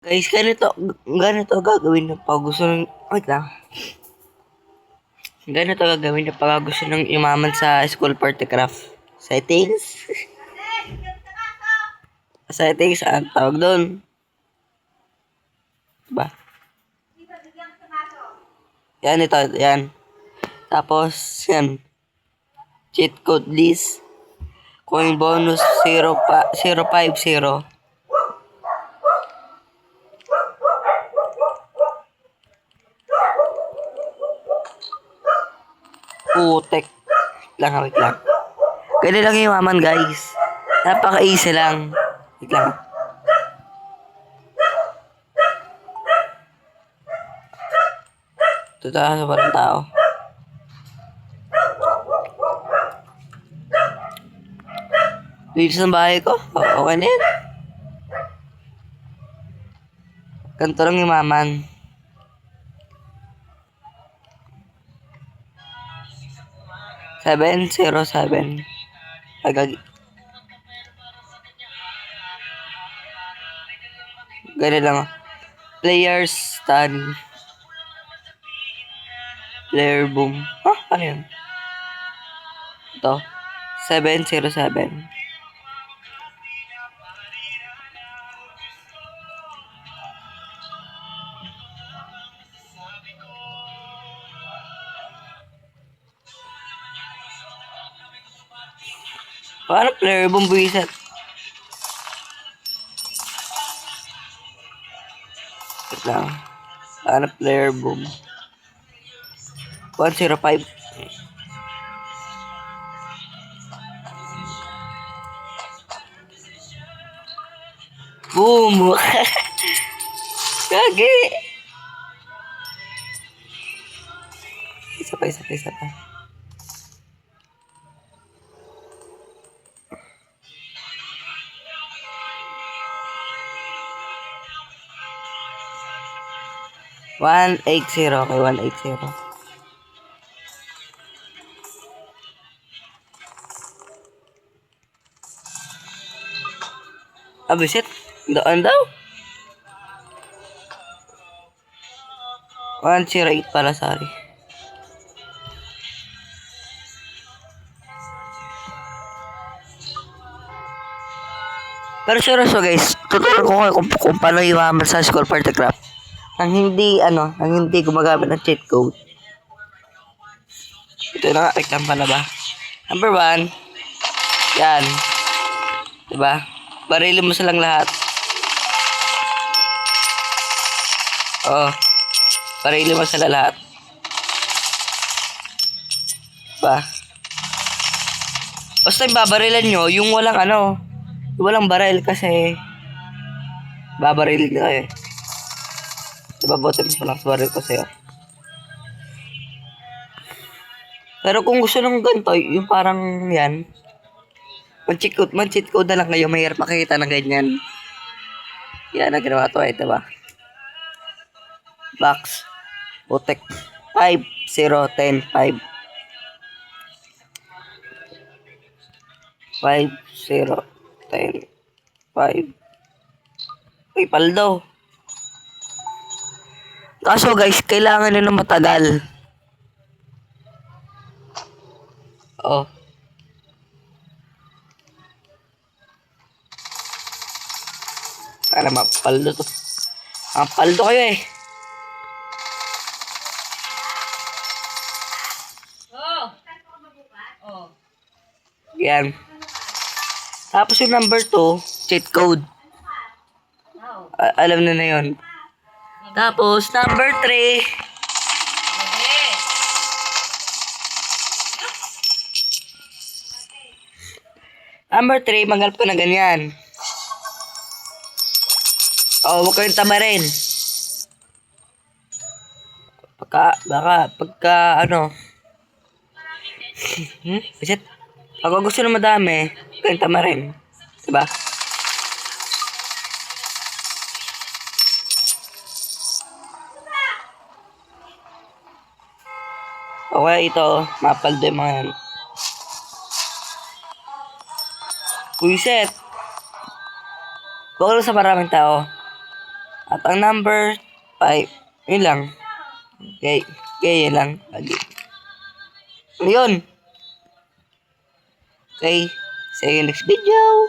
Guys, ganito gagawin ng pag gusto ng, wait lang. Ganito gagawin ng pag gusto ng imaman sa school party craft. Settings. Settings, ang tawag doon. Diba? Yan, ito, yan. Tapos, yan. Cheat code list. Coin bonus 050. Putek. Wait lang. Ganun lang yung maman, guys. Napaka-easy lang. Wait lang. Totoo sa parang tao. Dito sa bahay ko. Okay na yan. Ganito lang yung maman. Seven, 7. Agagi. Ganun lang. Players, stun. Player boom. Ano yun? Ito. 707. Paano player boom buwiset? Wait lang. Paano player boom? 105. Boom! Kage! Isa pa. One eight zero. Okay, 180. Abisit? Doon daw? 108 pala, sorry. Pero seryoso guys, tuturuan ko kayo kung paano iwaman sa school party craft. Nang hindi gumagamit ng cheat code. Ito na nga, reklam pa na ba? Number 1, yan. Diba? Barilin mo silang lahat. Oh, barilin mo sila lahat. Diba? Basta yung babarilan nyo, yung walang baril kasi babarilin na kayo. Diba, bottom mo lang sa baril ko sa'yo. Pero kung gusto ng ganito, yung parang yan, man-cheat code na lang kayo, mahirap makikita ng ganyan. Yan ang ginawa to, diba? Box, Botek, 5, 0, 10, 5. 5, 0, 10, 5. Uy, paldo. Kaso guys, kailangan nyo na matagal. Oh. Para mapaldo to. Paldo kayo eh. Oh. Yan. Tapos yung number 2, cheat code. Alam na yun. Tapos, number 3. Number 3, maghanap ka na ganyan. Oh, huwag kayong tamarin. Pagka, Bisit. Pag gusto na madami, huwag kayong tamarin. Diba? Okay, ito, mapaldo yung mga yan. Puiset. Huwag lang sa maraming tao. At ang number 5, yun lang. Okay, okay, yun lang. Yun. Okay, see you next video.